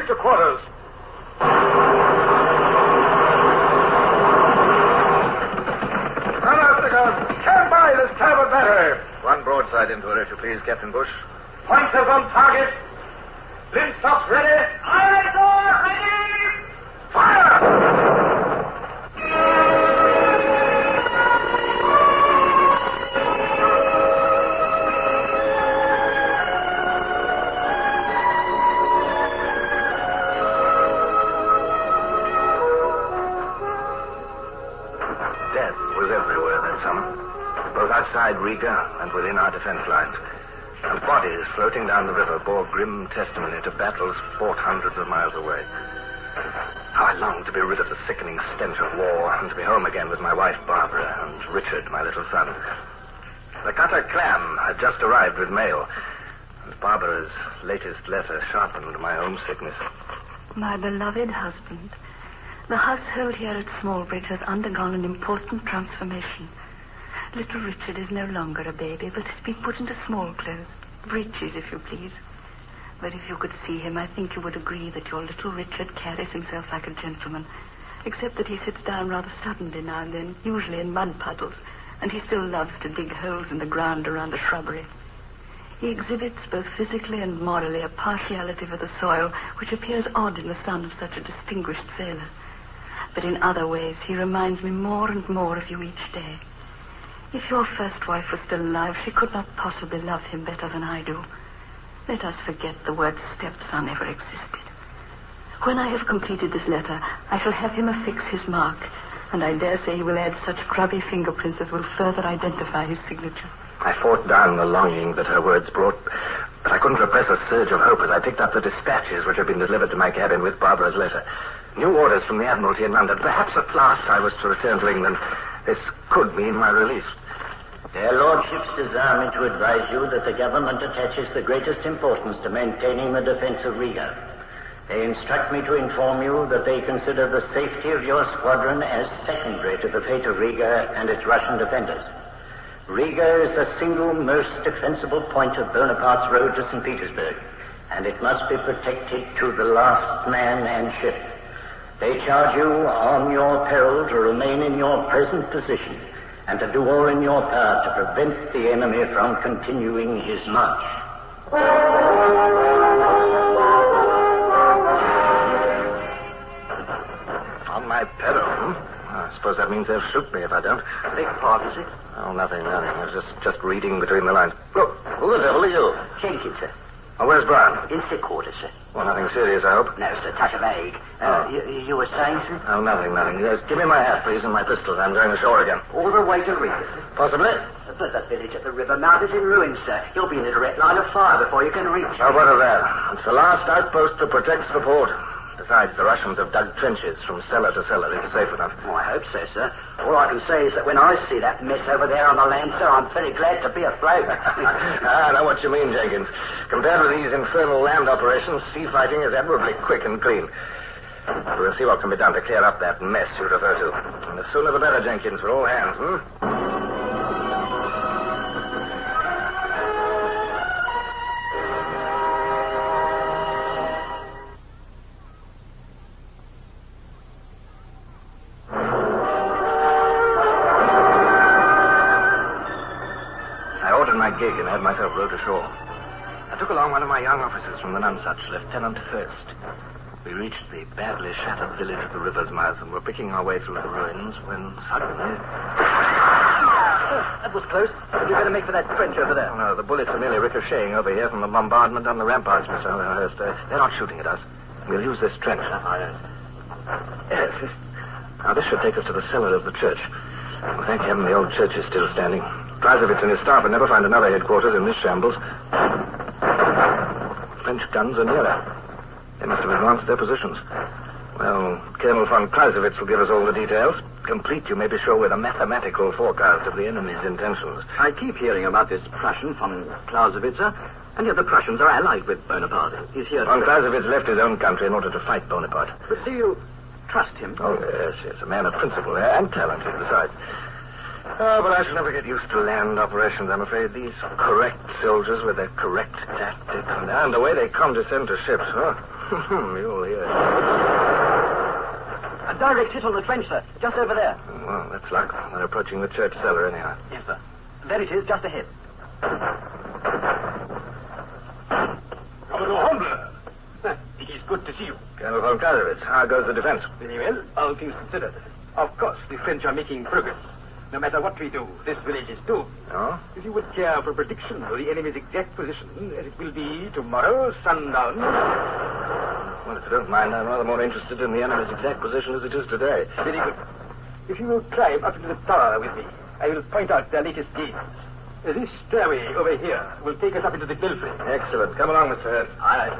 Retreat to quarters. Run out the guns. Stand by the starboard battery. One broadside into her, if you please, Captain Bush. Pointers on target. Linstops ready. Aye, sir, ready. Fire! Death was everywhere that summer, both outside Riga and within our defense lines. And bodies floating down the river bore grim testimony to battles fought hundreds of miles away. How I longed to be rid of the sickening stench of war and to be home again with my wife Barbara and Richard, my little son. The cutter Clam had just arrived with mail, and Barbara's latest letter sharpened my homesickness. My beloved husband, the household here at Smallbridge has undergone an important transformation. Little Richard is no longer a baby, but has been put into small clothes. Breeches, if you please. But if you could see him, I think you would agree that your little Richard carries himself like a gentleman, except that he sits down rather suddenly now and then, usually in mud puddles, and he still loves to dig holes in the ground around the shrubbery. He exhibits both physically and morally a partiality for the soil which appears odd in the son of such a distinguished sailor. But in other ways, he reminds me more and more of you each day. If your first wife was still alive, she could not possibly love him better than I do. Let us forget the word stepson ever existed. When I have completed this letter, I shall have him affix his mark, and I dare say he will add such grubby fingerprints as will further identify his signature. I fought down the longing that her words brought, but I couldn't repress a surge of hope as I picked up the dispatches which had been delivered to my cabin with Barbara's letter. New orders from the Admiralty in London. Perhaps at last I was to return to England. This could mean my release. Their lordships desire me to advise you that the government attaches the greatest importance to maintaining the defense of Riga. They instruct me to inform you that they consider the safety of your squadron as secondary to the fate of Riga and its Russian defenders. Riga is the single most defensible point of Bonaparte's road to St. Petersburg, and it must be protected to the last man and ship. They charge you on your peril to remain in your present position and to do all in your power to prevent the enemy from continuing his march. On my peril? I suppose that means they'll shoot me if I don't. Big pardon, Oh, nothing. I was just reading between the lines. Look, who the devil are you? Jenkins, sir. Oh, where's Brown? In sick quarters, sir. Well, nothing serious, I hope. No, sir. Touch of ague. You were saying, sir? Oh, nothing. Give me my hat, please, and my pistols. I'm going ashore again. All the way to Riga, sir. Possibly. But the village at the river mouth is in ruins, sir. You'll be in a direct line of fire before you can reach it. Oh, what of that? It's the last outpost that protects the port. Besides, the Russians have dug trenches from cellar to cellar. It's safe enough. Oh, I hope so, sir. All I can say is that when I see that mess over there on the land, sir, I'm very glad to be afloat. I know what you mean, Jenkins. Compared with these infernal land operations, sea fighting is admirably quick and clean. We'll see what can be done to clear up that mess you refer to. And the sooner the better, Jenkins, for all hands, gig and had myself rowed ashore. I took along one of my young officers from the Nonsuch, Lieutenant First. We reached the badly shattered village at the river's mouth and were picking our way through the ruins when suddenly... That was close. You'd better make for that trench over there. Oh, no, the bullets are merely ricocheting over here from the bombardment on the ramparts, Mr. Hurst. They're not shooting at us. We'll use this trench. Yes. Now, this should take us to the cellar of the church. Well, thank heaven the old church is still standing. Kreisowitz and his staff would never find another headquarters in this shambles. French guns are nearer. They must have advanced their positions. Well, Colonel von Kreisowitz will give us all the details. Complete, you may be sure, with a mathematical forecast of the enemy's intentions. I keep hearing about this Prussian von Clausewitz, and yet the Prussians are allied with Bonaparte. He's here. Von Clausewitz left his own country in order to fight Bonaparte. But do you trust him? Oh, yes. A man of principle and talented, besides. Oh, but I shall never get used to land operations, I'm afraid. These correct soldiers with their correct tactics and the way they condescend to ships. Oh, You'll hear. A direct hit on the trench, sir. Just over there. Well, that's luck. We're approaching the church cellar anyhow. Yes, sir. There it is, just ahead. Commodore Hornblower. It is good to see you. Colonel von Clausewitz, how goes the defense? Very well, all things considered. Of course, the French are making progress. No matter what we do, this village is doomed. Oh? If you would care for a prediction of the enemy's exact position, it will be tomorrow, sundown. Well, if you don't mind, I'm rather more interested in the enemy's exact position as it is today. Very good. If you will climb up into the tower with me, I will point out their latest gains. This stairway over here will take us up into the belfry. Excellent. Come along, Mr. Hurd. Aye.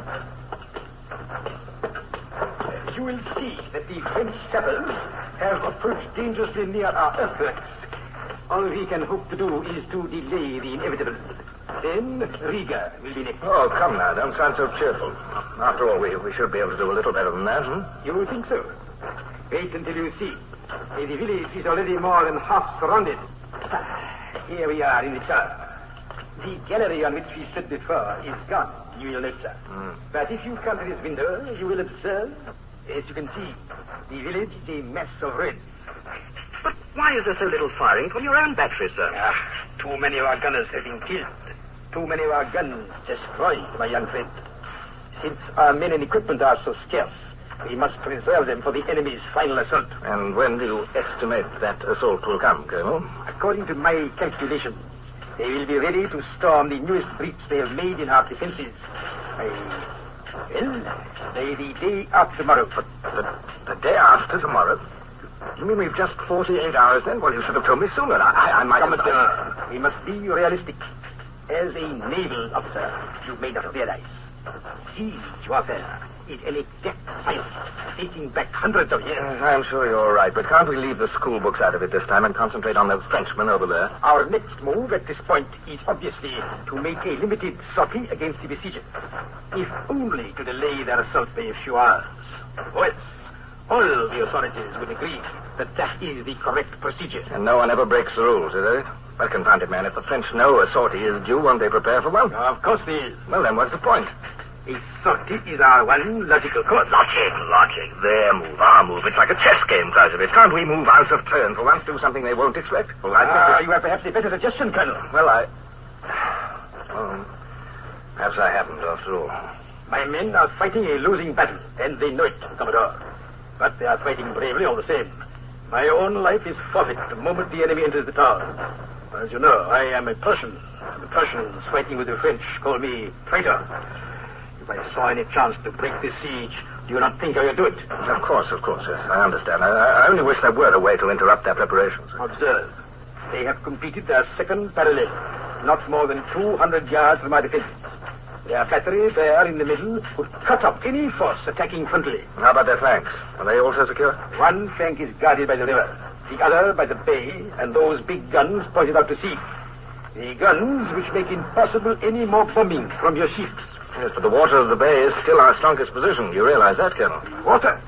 You will see that the French sappers have approached dangerously near our earthworks. All we can hope to do is to delay the inevitable. Then Riga will be next. Oh, come now. Don't sound so cheerful. After all, we should be able to do a little better than that, You think so? Wait until you see. The village is already more than half surrounded. Here we are in the tower. The gallery on which we stood before is gone, you will note, sir. But if you come to this window, you will observe, as you can see, the village is a mass of ruins. But why is there so little firing from your own battery, sir? Too many of our gunners have been killed. Too many of our guns destroyed, my young friend. Since our men and equipment are so scarce, we must preserve them for the enemy's final assault. And when do you estimate that assault will come, Colonel? According to my calculations, they will be ready to storm the newest breach they have made in our defenses. By the day after tomorrow. But the day after tomorrow? You mean we've just 48 hours then? Well, you should have told me sooner. I might have... We must be realistic. As a naval officer, you may not realize. Siege warfare is an exact science dating back hundreds of years. I'm sure you're right, but can't we leave the school books out of it this time and concentrate on those Frenchmen over there? Our next move at this point is obviously to make a limited sortie against the besiegers, if only to delay their assault by a few hours. Or else, all the authorities would agree that that is the correct procedure. And no one ever breaks the rules, is it? Well, confound it, man. If the French know a sortie is due, won't they prepare for one? Of course they is. Well, then what's the point? A sortie is our one logical course. Logic. Their move, our move. It's like a chess game, Clausewitz. Can't we move out of turn for once, do something they won't expect? Well, you have perhaps a better suggestion, Colonel. Well, perhaps I haven't, after all. My men are fighting a losing battle, and they know it, Commodore. But they are fighting bravely all the same. My own life is forfeit the moment the enemy enters the town. As you know, I am a Prussian. The Prussians fighting with the French call me traitor. If I saw any chance to break this siege, do you not think I would do it? Of course, yes. I understand. I only wish there were a way to interrupt their preparations. Observe. They have completed their second parallel, not more than 200 yards from our defenses. Their battery there in the middle would cut off any force attacking frontally. How about their flanks? Are they also secure? One flank is guarded by the river, the other by the bay, and those big guns pointed out to sea. The guns which make impossible any more bombing from your ships. Yes, but the water of the bay is still our strongest position. You realize that, Colonel? Water?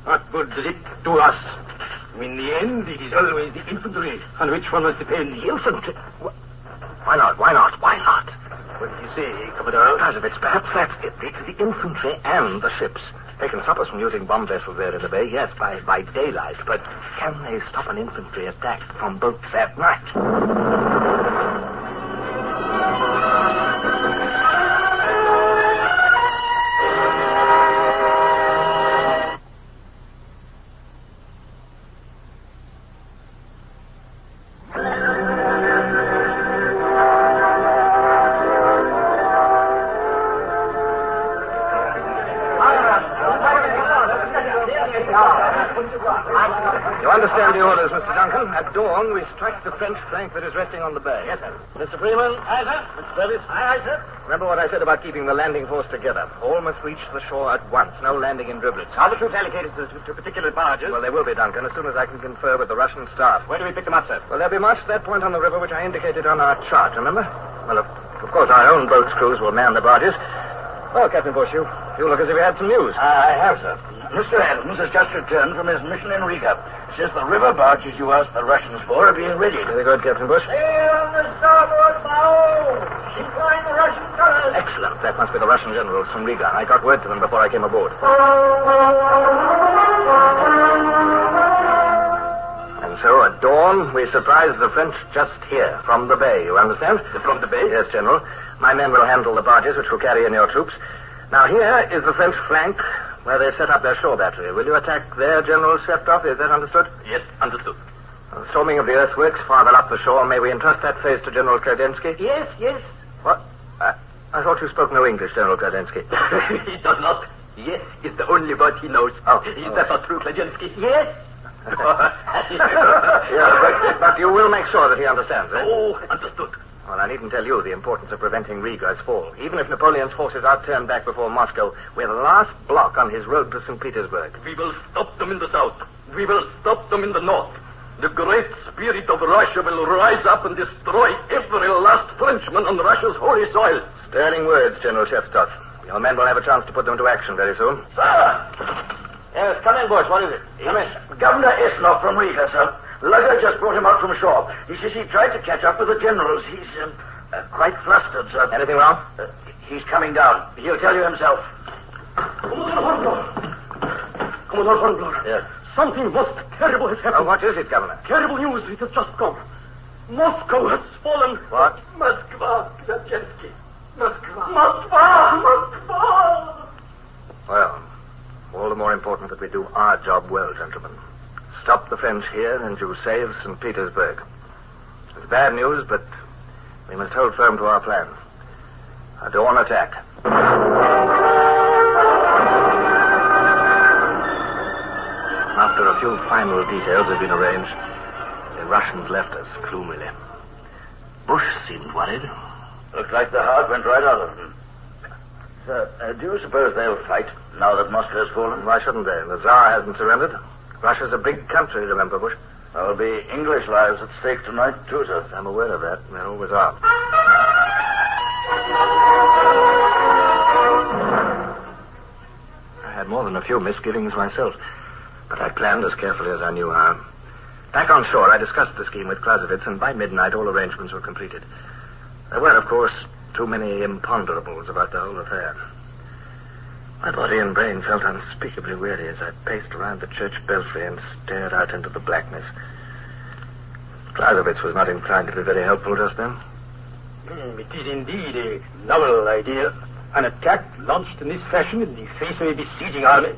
What good does it do us? In the end, it is always the infantry on which one must depend. The infantry? Why not? What do you say, Commodore? Clausewitz, perhaps that's it. The infantry and the ships. They can stop us from using bomb vessels there in the bay, yes, by daylight. But can they stop an infantry attack from boats at night? You understand the orders, Mr. Duncan. At dawn, we strike the French flank that is resting on the bay. Yes, sir. Mr. Freeman? Aye, sir. Mr. Davis? Aye, sir. Remember what I said about keeping the landing force together. All must reach the shore at once. No landing in driblets. Are the troops allocated to particular barges? Well, they will be, Duncan, as soon as I can confer with the Russian staff. Where do we pick them up, sir? Well, they'll be marched to that point on the river which I indicated on our chart, remember? Well, of course, our own boat's crews will man the barges. Oh, Captain Bush, you look as if you had some news. I have, sir. Mr. Adams has just returned from his mission in Riga. Says the river barges you asked the Russians for are being ready. Very good, Captain Bush. Sail on the starboard bow! Keep flying the Russian colors! Excellent. That must be the Russian generals from Riga. I got word to them before I came aboard. And so at dawn, we surprised the French just here, from the bay, you understand? From the bay? Yes, General. My men will handle the barges which will carry in your troops. Now, here is the French flank where they've set up their shore battery. Will you attack there, General Shevtov? Is that understood? Yes, understood. Storming of the earthworks farther up the shore. May we entrust that phase to General Kerdensky? Yes, yes. What? I thought you spoke no English, General Kerdensky. He does not. Yes is the only word he knows. Oh. Is that not true, Kleczynski? Yes. Yeah, but you will make sure that he understands, eh? Oh, understood. Well, I needn't tell you the importance of preventing Riga's fall. Even if Napoleon's forces are turned back before Moscow, we're the last block on his road to St. Petersburg. We will stop them in the south. We will stop them in the north. The great spirit of Russia will rise up and destroy every last Frenchman on Russia's holy soil. Sterling words, General Shevtov. Your men will have a chance to put them into action very soon. Sir! Yes, come in, Bush. What is it? Come in. Governor Esnov from Riga, sir. Lugger just brought him out from shore. He says he tried to catch up with the generals. He's quite flustered, sir. Anything wrong? He's coming down. He'll tell you himself. Commodore Hornblower. Commodore Hornblower. Yes. Something most terrible has happened. What is it, Governor? Terrible news. It has just come. Moscow has fallen. What? Moskva, Kleczynski. Moskva. Well, all the more important that we do our job well, gentlemen. Stop the French here, and you save St. Petersburg. It's bad news, but we must hold firm to our plan. A dawn attack. After a few final details had been arranged, the Russians left us gloomily. Bush seemed worried. Looks like the heart went right out of him. Sir, do you suppose they'll fight now that Moscow's fallen? Why shouldn't they? The Tsar hasn't surrendered. Russia's a big country, remember, Bush? There'll be English lives at stake tonight, too, sir. I'm aware of that. There always are. I had more than a few misgivings myself, but I planned as carefully as I knew how. Back on shore, I discussed the scheme with Clausewitz, and by midnight all arrangements were completed. There were, of course, too many imponderables about the whole affair. My body and brain felt unspeakably weary as I paced around the church belfry and stared out into the blackness. Clausewitz was not inclined to be very helpful just then. It is indeed a novel idea. An attack launched in this fashion in the face of a besieging army.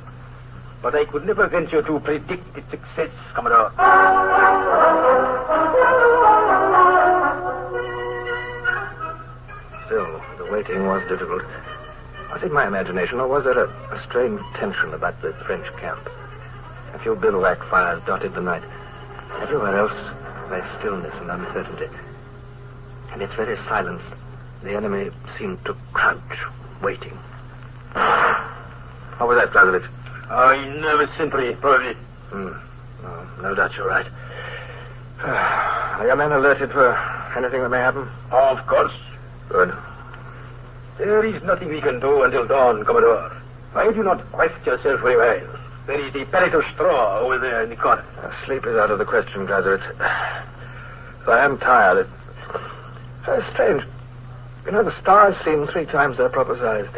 But I could never venture to predict its success, Commodore. Still, the waiting was difficult. Was it my imagination, or was there a strange tension about the French camp? A few bivouac fires dotted the night. Everywhere else lay stillness and uncertainty. In its very silence, the enemy seemed to crouch, waiting. What was that, Clausewitz? Nervous sentry, probably. No doubt you're right. Are your men alerted for anything that may happen? Of course. Good. There is nothing we can do until dawn, Commodore. Why do you not quest yourself very well? There is the pallet of straw over there in the corner. Sleep is out of the question, Clausewitz. Though I am tired. It's strange. You know, the stars seem 3 times their proper size.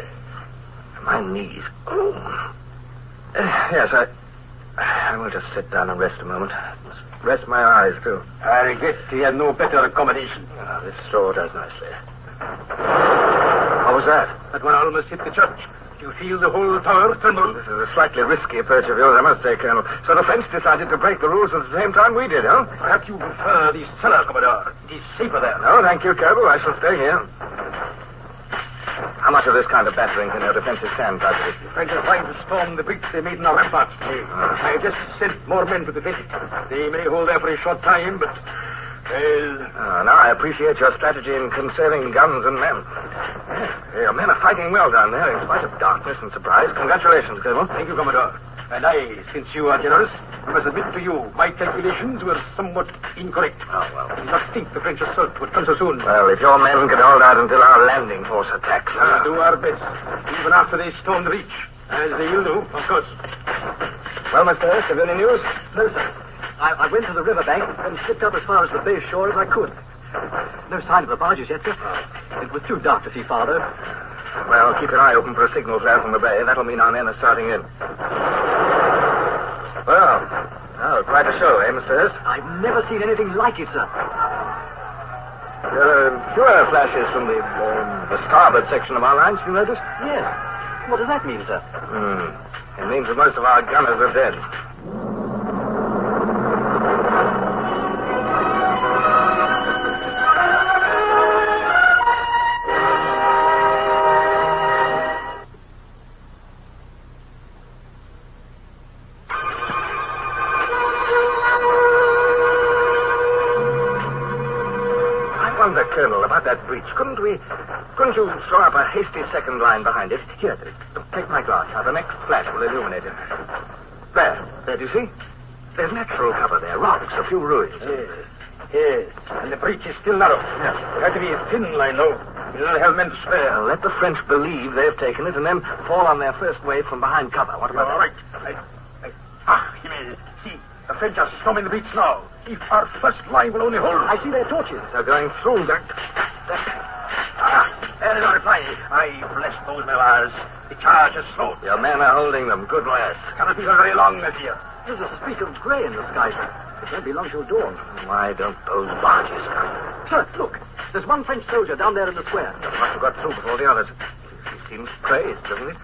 My knees. Yes, I will just sit down and rest a moment. Must rest my eyes, too. I regret he had no better accommodation. This straw does nicely. What was that? That one almost hit the church. Do you feel the whole tower tremble? This is a slightly risky approach of yours, I must say, Colonel. So the French decided to break the rules at the same time we did, huh? Perhaps you prefer the cellar, Commodore. It is safer there. No, thank you, Colonel. I shall stay here. How much of this kind of battering can your defenses stand, Clausewitz? The French are trying to storm the breach they made in our ramparts. I have just sent more men to defend it. They may hold there for a short time, but... Well... Now I appreciate your strategy in conserving guns and men. Your men are fighting well down there, in spite of darkness and surprise. Congratulations, Colonel. Thank you, Commodore. And I, since you are generous, I must admit to you, my calculations were somewhat incorrect. Oh, well. I did not think the French assault would come so soon. Well, if your men could hold out until our landing force attacks... We'll do our best, even after they storm the reach. As they will do, of course. Well, Mr. Hurst, have you any news? No, sir. I went to the riverbank and slipped up as far as the bay shore as I could. No sign of the barges yet, sir. It was too dark to see farther. Well, keep your eye open for a signal flare from the bay. That'll mean our men are starting in. Well, quite a show, eh, Mr. Hurst? I've never seen anything like it, sir. There are fewer flashes from the starboard section of our lines, you noticed? Yes. What does that mean, sir? It means that most of our gunners are dead. Colonel, about that breach, couldn't you throw up a hasty second line behind it? Here, take my glass. Now, the next flash will illuminate it. There, do you see? There's natural cover there, rocks, a few ruins. Yes, and the breach is still narrow. Yes. It had to be a thin line, though. We do not have men to spare. Well, let the French believe they've taken it and then fall on their first wave from behind cover. What about that? All right. See, the French are storming the breach now. If our first line will only hold. I see their torches. They're going through. There is no reply. I bless those Navals. The charge is slow. Your men are holding them. Good lads. Cannot be for very long, I fear. There's a streak of grey in the sky, sir. It won't be long till dawn. Why don't those barges come? Sir, look. There's one French soldier down there in the square. Must have got through before the others. He seems crazed, doesn't he?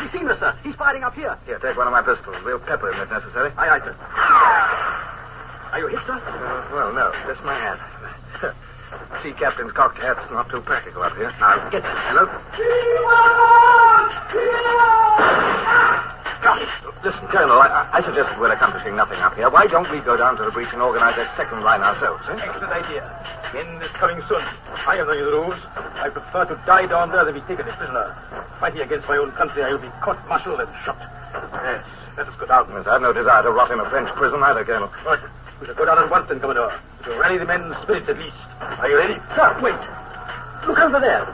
He's seen us, sir. He's firing up here. Here, take one of my pistols. We'll pepper him if necessary. Aye, sir. Are you hit, sir? Well, no. Just my hat. Sea captain's cocked hat's not too practical up here. Now, get that. Hello? Listen, Colonel, I suggest we're accomplishing nothing up here. Why don't we go down to the breach and organize a second line ourselves, eh? Excellent idea. The end is coming soon. I have the rules. I prefer to die down there than be taken as prisoner. Fighting against my own country, I will be court-martialed and shot. Yes, let us go down. Yes, I've no desire to rot in a French prison either, Colonel. Right. We shall go down at once then, Commodore. To rally the men's spirits at least. Are you ready? Sir, wait. Look over there.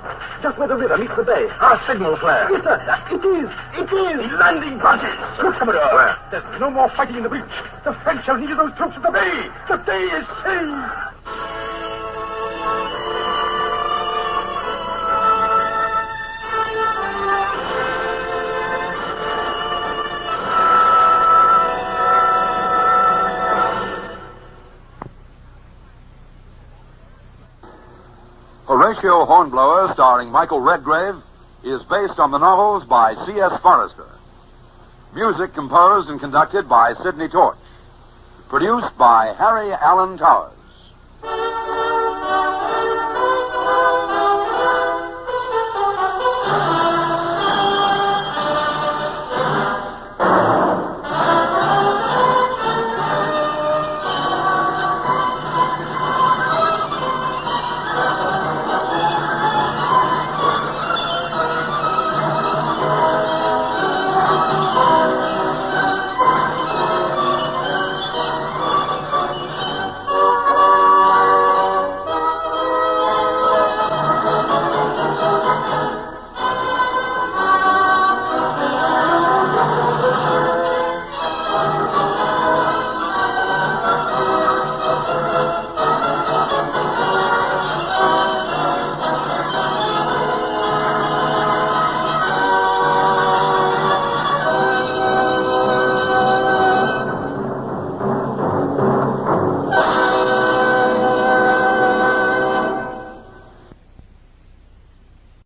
Just where the river meets the bay. Our signal flare. Yes, sir. It is. The landing barges. Look, Commodore. Where? There's no more fighting in the breach. The French have needed those troops at the bay. The day is saved. Horatio Hornblower, starring Michael Redgrave, is based on the novels by C.S. Forrester. Music composed and conducted by Sidney Torch. Produced by Harry Allen Towers.